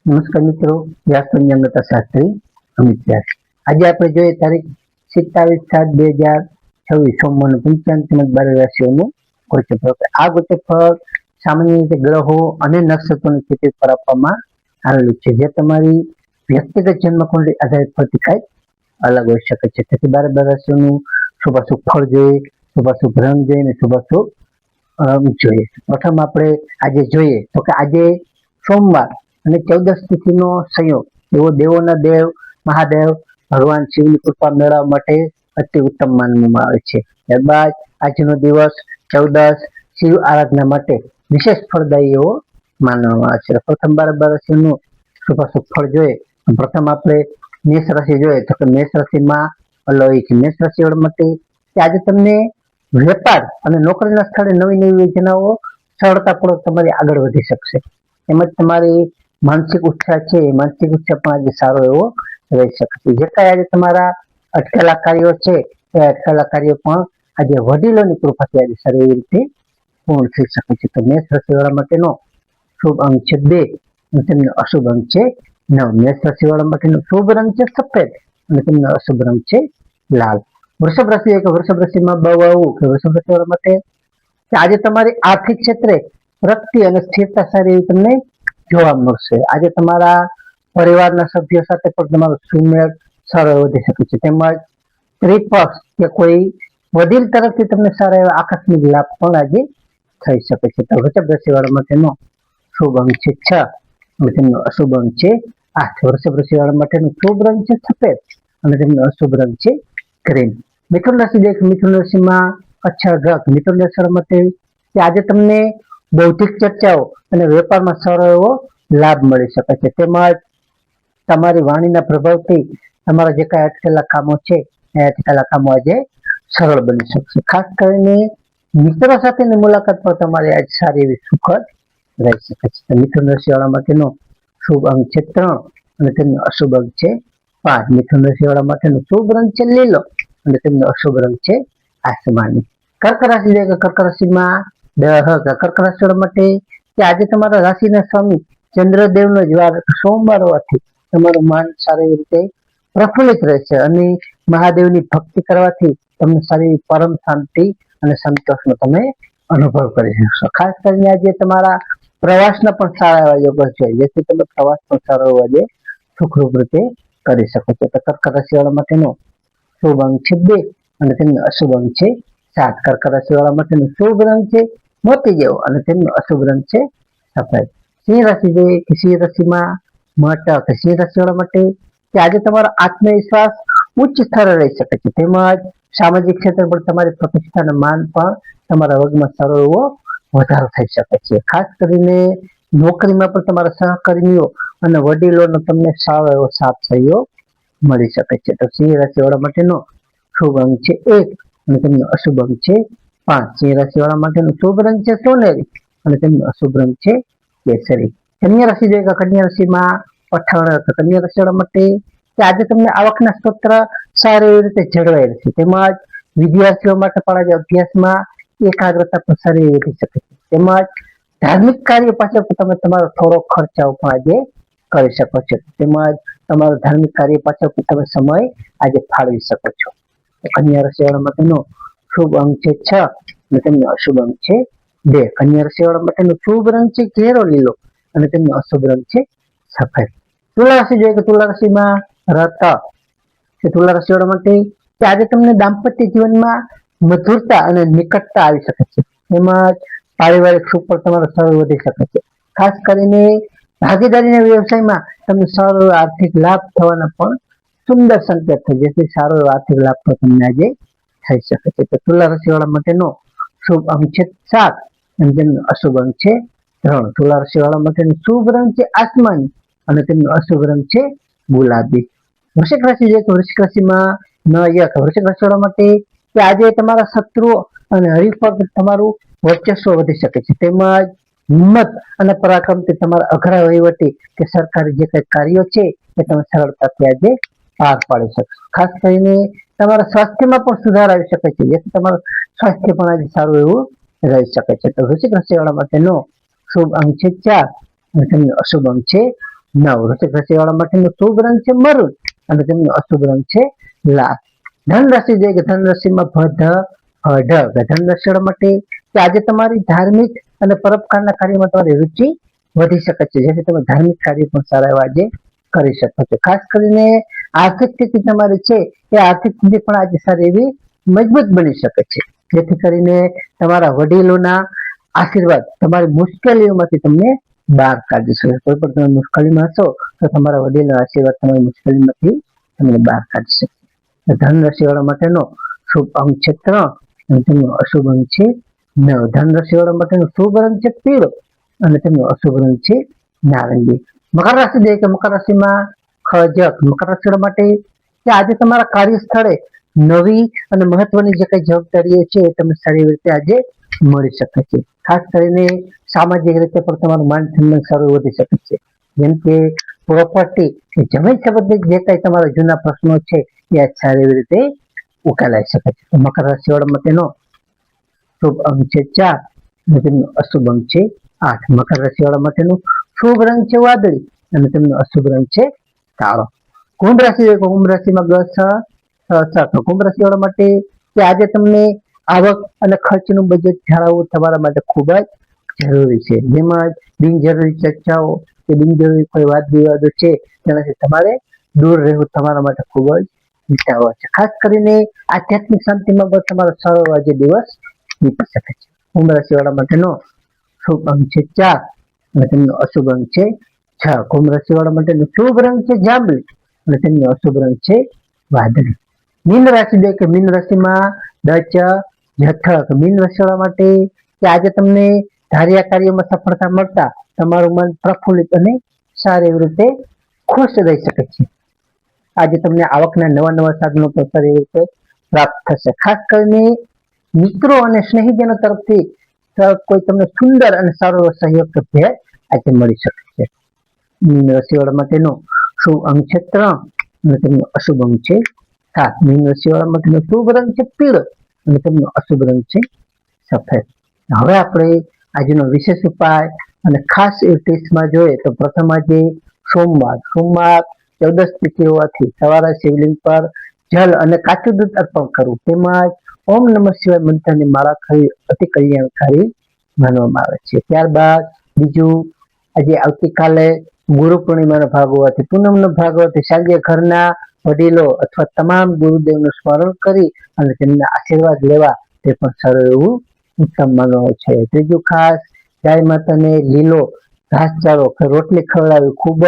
નમસ્કાર મિત્રો, વ્યાસ પંચાંગતા શાસ્ત્રી અમિત વ્યાસ. આજે આપણે જોઈએ તારીખ 27/7/2026 સોમવારનું પંચાંગ તેમજ 12 રાશિઓનું ગોચરફળ. આ ગોચરફળ સામાન્ય રીતે ગ્રહો અને નક્ષત્રોની સ્થિતિ પર આપવામાં આવેલું છે, જે તમારી વ્યક્તિગત જન્મકુંડળી આધારિત ફળથી કાંઈક અલગ હોઈ શકે છે. તેથી 12 રાશિઓનું શુભાશુભ ફળ જોઈએ, શુભાશુભ રંગ જોઈએ અને શુભાશુભ જોઈએ. પ્રથમ આપણે આજે જોઈએ તો કે આજે સોમવાર અને 14 તિથિનો સંયોગ એવો દેવોના દેવ મહાદેવ ભગવાન શિવની કૃપા મેળવવા માટે અતિ ઉત્તમ માનવામાં આવે છે. ત્યારબાદ આજનો દિવસ 14 શિવ આરાધના માટે વિશેષ ફળદાયી એવો માનવામાં આવે છે. પ્રથમ 12 રાશિનું શુભાશુભ ફળ જોઈએ. પ્રથમ આપણે મેષ રાશિ જોઈએ તો કે મેષ રાશિમાં અલૌકિક મેષ રાશિવાળા માટે આજે તમને વેપાર અને નોકરીના સ્થળે નવી નવી યોજનાઓ સરળતાપૂર્વક તમારી આગળ વધી શકશે. તેમજ તમારી માનસિક ઉત્સાહ છે એ માનસિક ઉત્સાહ પણ આજે સારો એવો રહી શકે છે. જે કાંઈ આજે તમારા અટકેલા કાર્યો છે એ અટકેલા કાર્યો પણ આજે વડીલોની કૃપાથી આજે સારી એવી રીતે પૂર્ણ થઈ શકે છે. તો મેષ રાશિવાળા માટેનો શુભ અંક છે 2 અને તેમનો અશુભ અંક છે 9. મેષ રાશિવાળા માટેનો શુભ રંગ છે સફેદ અને તેમનો અશુભ રંગ છે લાલ. વૃષભ રાશિ કે વૃષભ રાશિમાં બહુ કે વૃષભ રાશિવાળા માટે આજે તમારી આર્થિક ક્ષેત્રે પ્રગતિ અને સ્થિરતા સારી એવી તમને જોવા મળશે. આજે તમારા પરિવારના સભ્યો સાથે પણ તમારો સુમેળ સારો વધી શકે છે. તેમજ ત્રિપક્ષ કે કોઈ વડીલ તરફથી તમને સારા એવા આકસ્મિક લાભ પણ આજે થઈ શકે છે. તો વૃષભ રાશિવાળા માટેનો શુભ અંક છે 6 અને તેમનો અશુભ અંક છે 8. વૃષભ રાશિવાળા માટેનો શુભ રંગ છે સફેદ અને તેમનો અશુભ રંગ છે ગ્રીન. મિથુન રાશિ દેખ મિથુન રાશિમાં અચ્છા ગ્રહ મિથુન રાશિવાળા માટે આજે તમને બૌદ્ધિક ચર્ચાઓ અને વેપારમાં સારો એવો લાભ મળી શકે છે. તેમજ તમારી વાણીના પ્રભાવથી તમારા જે કાંઈ અટકેલા કામો છે એ અટકેલા કામો આજે સરળ બની શકશે. ખાસ કરીને મિત્રો સાથેની મુલાકાત પર તમારી આજે સારી એવી સુખદ રહી શકે છે. મિથુન રાશિવાળા માટેનો શુભ અંક છે 3 અને તેમનો અશુભ અંક છે 5. મિથુન રાશિવાળા માટેનો શુભ રંગ છે લીલો અને તેમનો અશુભ રંગ છે આસમાની. કર્ક રાશિ કર્ક રાશિમાં કર્ક રાશિવાળા માટે કે આજે તમારા રાશિના સ્વામી ચંદ્રદેવનો જ વાર સોમવાર હોવાથી તમારું મન સારી રીતે પ્રફુલ્લિત રહેશે અને મહાદેવની ભક્તિ કરવાથી તમને સારી પરમ શાંતિ અને સંતોષનો તમે અનુભવ કરી શકશો. ખાસ કરીને આજે તમારા પ્રવાસના પણ સારા એવા યોગો છે, જેથી તમે પ્રવાસ પણ સારો એવો આજે સુખરૂપ રીતે કરી શકો છો. તો કર્ક રાશિવાળા માટેનો શુભ અંક છે 2 અને તેમનો અશુભ અંક છે 7. કર્ક રાશિવાળા માટેનો શુભ રંગ છે મોતી જેવો અને તેમનો અશુભ રંગ છે સફેદ. સિંહ રાશિ જોઈએ કે સિંહ રાશિમાં મટક સિંહ રાશિવાળા માટે કે આજે તમારો આત્મવિશ્વાસ ઉચ્ચ સ્તરે રહી શકે છે. તેમજ સામાજિક ક્ષેત્રે પણ તમારી પ્રતિષ્ઠા અને માન પણ તમારા વર્ગમાં સારો એવો વધારો થઈ શકે છે. ખાસ કરીને નોકરીમાં પણ તમારા સહકર્મીઓ અને વડીલોનો તમને સારો એવો સાથ સહયોગ મળી શકે છે. તો સિંહ રાશિવાળા માટેનો શુભ અંક છે 1 અને તેમનો અશુભ અંક છે 5. સિંહ રાશિવાળા માટેનો શુભ રંગ છે સોનેરી અને તેમનો અશુભ રંગ છે કેસરી. કન્યા રાશિ જોઈએ કે કન્યા રાશિમાં પઠાણ કન્યા રાશિવાળા માટે કે આજે તમને આવકના સ્ત્રોત સારી એવી રીતે જળવાઈ રહેશે. તેમજ વિદ્યાર્થીઓ માટે પણ આજે અભ્યાસમાં એકાગ્રતા પણ સારી એવી વધી શકે છે. તેમજ ધાર્મિક કાર્ય પાછળ તમે તમારો થોડો ખર્ચાઓ પણ આજે કરી શકો છો. તેમજ તમારું ધાર્મિક કાર્ય પાછળ તમે સમય આજે ફાળવી શકો છો. કન્યા રાશિવાળા માટેનો શુભ અંક છે 6 અને તેમનો અશુભ અંક છે 2. કન્યા રાશિવાળા માટેનો શુભ રંગ છે ઘેરો લીલો અને તેમનો અશુભ રંગ છે સફેદ. તુલા રાશિ જોઈએ કે તુલા રાશિમાં તુલા રાશિવાળા માટે કે આજે તમને દાંપત્ય જીવનમાં મધુરતા અને નિકટતા આવી શકે છે. તેમજ પારિવારિક સુખ પર તમારો સારો વધી શકે છે. ખાસ કરીને ભાગીદારીના વ્યવસાયમાં તમને સારો આર્થિક લાભ થવાના પણ સુંદર સંકેત છે, જેથી સારો આર્થિક લાભ પણ તમને આજે થઈ શકે છે. તો તુલા રાશિવાળા માટેનો શુભ અંક છે 7 અને તેમનો અશુભ અંક છે 3. તુલા રાશિવાળા માટેનો શુભ રંગ છે આસમાની અને તેમનો અશુભ રંગ છે ગુલાબી. વૃશ્ચિક રાશિ જોઈએ તો વૃશ્ચિક રાશિમાં વૃશ્ચિક રાશિવાળા માટે કે આજે તમારા શત્રુઓ અને હરીફ પર તમારું વર્ચસ્વ વધી શકે છે. તેમજ હિંમત અને પરાક્રમથી તમારા અઘરા વહીવટી કે સરકારી જે કઈ કાર્યો છે એ તમે સરળતાથી આજે પાર પાડી શકશો. ખાસ કરીને તમારા સ્વાસ્થ્યમાં પણ સુધાર આવી શકે છે, જેથી તમારું સ્વાસ્થ્ય પણ આજે સારું એવું રહી શકે છે. તો વૃશ્ચિક રાશિવાળા માટેનો શુભ અંક છે 4 અને તેમનો અશુભ અંક છે 9 વૃશ્ચિક રાશિ વાળા માટેનો શુભ રંગ છે મરૂન અને તેમનો અશુભ રંગ છે લાલ. ધન રાશિ જોઈએ કે ધન રાશિમાં ઢ ધન રાશિ વાળા માટે કે આજે તમારી ધાર્મિક અને પરોપકારના કાર્યમાં તમારી રુચિ વધી શકે છે, જેથી તમે ધાર્મિક કાર્ય પણ સારા એવા આજે કરી શકો છો. ખાસ કરીને આર્થિક સ્થિતિ તમારી છે એ આર્થિક સ્થિતિ પણ આજે સારી એવી મજબૂત બની શકે છે, જેથી કરીને તમારા વડીલોના આશીર્વાદ તમારી મુશ્કેલીઓમાંથી તમને બહાર કાઢી શકે. કોઈ પણ તમે મુશ્કેલીમાં હશો તો તમારા વડીલોના આશીર્વાદ તમારી મુશ્કેલીમાંથી તમને બહાર કાઢી શકે. ધન રાશિ વાળા માટેનો શુભ અંક છે 3 અને તેમનો અશુભ અંક છે 9. ધન રાશિ વાળા માટેનો શુભ રંગ છે પીળો અને તેમનો અશુભ રંગ છે નારંગી. મકર રાશિ જોઈએ કે મકર રાશિમાં ખજક. મકર રાશિ વાળા માટે કે આજે તમારા કાર્યસ્થળે નવી અને મહત્વની જે કઈ જવાબદારીઓ છે એ તમને સારી રીતે આજે મળી શકે છે. ખાસ કરીને સામાજિક રીતે પણ તમારું માન સન્માન સારું વધી શકે છે, જેમ કે પ્રોપર્ટી કે જમીન સંબંધિત જે કઈ તમારા જૂના પ્રશ્નો છે એ સારી રીતે ઉકેલાઈ શકે છે. તો મકર રાશિ વાળા માટેનો શુભ અંક છે 4 અને તેમનો અશુભ અંક છે 8. મકર રાશિ વાળા માટેનો શુભ રંગ છે વાદળી અને તેમનો અશુભ રંગ છે કાળો. કુંભ રાશિ કુંભ રાશિમાં કુંભ રાશિ વાળા માટે કે આજે તમને આવક અને ખર્ચનું બજેટ જાળવવું તમારા માટે ખૂબ જ જરૂરી છે, જેમાં બિનજરૂરી ચર્ચાઓ કે બિનજરૂરી કોઈ વાદ વિવાદો છે તેનાથી તમારે દૂર રહેવું તમારા માટે ખૂબ જ હિતાવહ છે. ખાસ કરીને આધ્યાત્મિક શાંતિમાં પણ તમારો સારો આજે દિવસ વીતી શકે છે. કુંભ રાશિ વાળા માટેનો શુભ અંક છે 4 અને તેમનો અશુભ અંક છે 6. કુંભ રાશિ વાળા માટેનો શુભ રંગ છે જાંબલી અને તેમનો અશુભ રંગ છે વાદળી. મીન રાશિ દે કે મીન રાશિમાં જઠક. મીન રાશિ વાળા માટે કે આજે તમને ધાર્યા કાર્યમાં સફળતા મળતા તમારું મન પ્રફુલ્લિત અને સારી રીતે ખુશ રહી શકે છે. આજે તમને આવકના નવા સાધનો પણ સારી રીતે પ્રાપ્ત થશે. ખાસ કરીને મિત્રો અને સ્નેહીજનો તરફથી કોઈ તમને સુંદર અને સારો સહયોગ ભેટ આજે મળી શકે છે. મીન રાશિ વાળા માટેનો શુભ અંક છે 3 અને તેમનો અશુભ અંક છે 7. મીન રાશિ વાળા માટેનો શુભ રંગ છે પીળો અને તેમનો અશુભ રંગ છે સફેદ. હવે આપણે આજનો વિશેષ ઉપાય અને ખાસ એ ટિપ્સમાં જોઈએ તો પ્રથમ આજે સોમવાર 14 તિથિ હોવાથી સવારે શિવલિંગ પર જલ અને કાચું દૂધ અર્પણ કરવું, તેમજ ઓમ નમઃ શિવાય મંત્રની માળા કરવી અતિ કલ્યાણકારી માનવામાં આવે છે. ત્યારબાદ બીજું આજે આવતીકાલે ગુરુ પૂર્ણિમાનો ભાગ હોવાથી પૂનમનો ભાગ હોવાથી સાંજે ઘરના વડીલો અથવા તમામ ગુરુદેવનું સ્મરણ કરી અને તેમના આશીર્વાદ લેવા તે પણ સારું એવું ઉત્તમ માનવામાં છે. ત્રીજું ખાસ ગાય માતાને લીલો ઘાસચારો કે રોટલી ખવડાવવી ખૂબ જ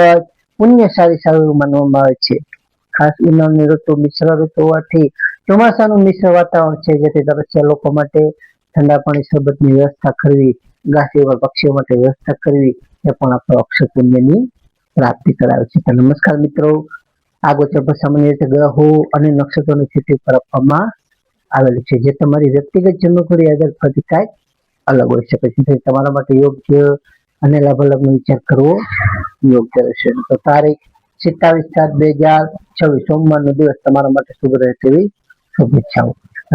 પુણ્યશાળી સારું એવું માનવામાં આવે છે. ખાસ ઉનાળાની ઋતુ મિશ્ર ઋતુ હોવાથી ચોમાસાનું મિશ્ર વાતાવરણ છે, જેથી તરસ્યા લોકો માટે ઠંડા પાણી શરબતની વ્યવસ્થા કરવી, ઘાસીવા પક્ષીઓ માટે વ્યવસ્થા કરવી એ પણ આપણો અક્ષય પુણ્યની પ્રાપ્તિ કરાવે છે. તો નમસ્કાર મિત્રો, આ ગોચર પર સામાન્ય રીતે ગ્રહો અને નક્ષત્રોની સ્થિતિ પર આપવામાં આવેલું છે, જે તમારી વ્યક્તિગત જન્મકુંડળી આધાર પરથી કાંઈક અલગ હોઈ શકે છે. તમારા માટે યોગ્ય અને લાભાલાભનો વિચાર કરવો યોગ્ય રહેશે. તો તારીખ 27/7/2026 સોમવારનો દિવસ તમારા માટે શુભ રહે તેવી શુભેચ્છાઓ.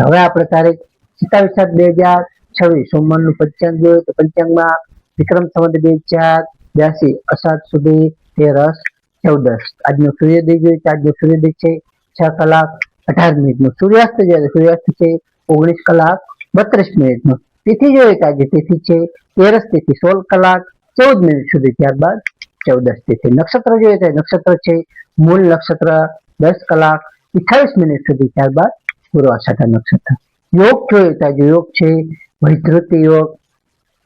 હવે આપણે તારીખ 27/7/2026 સોમવારનું પંચાંગ જોઈએ તો પંચાંગમાં વિક્રમ સંવત 2082 અષાઢ સુધી 13/14. આજનો સૂર્યોદય જોઈએ તો આજનો સૂર્યોદય છે 6:18 સૂર્યાસ્ત જોઈએ સૂર્યાસ્ત છે 19:32. તિથિ જોઈએ તો આજે તિથિ છે 13 તિથિ 16:14 સુધી, ત્યારબાદ 14 તિથિ. નક્ષત્ર જોઈએ તો નક્ષત્ર છે મૂળ નક્ષત્ર 10:28 સુધી, ત્યારબાદ પૂર્વાષાઢા નક્ષત્ર. યોગ જોઈએ તો આજે યોગ છે વૈધૃતિ યોગ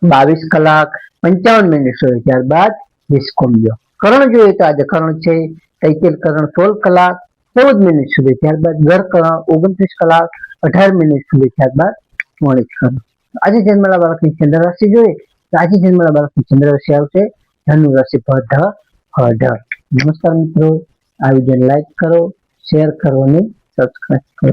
22:55 સુધી, ત્યારબાદ વિસ્કોમ યોગ. કરણ જોઈએ તો આજે કરણ છે તૈતિલ કરણ 16:14 સુધી, ત્યારબાદ ગર કરણ 29:18 સુધી, ત્યારબાદ વણિક કરણ. આજે જન્મેલા બાળકની ચંદ્ર રાશિ જોઈએ તો આજે જન્મેલા બાળકની ચંદ્ર રાશિ આવશે ધનુ રાશિ ઢ. નમસ્કાર મિત્રો, આ વિડીયોને લાઈક કરો, શેર કરો અને સબસ્ક્રાઈબ કરો.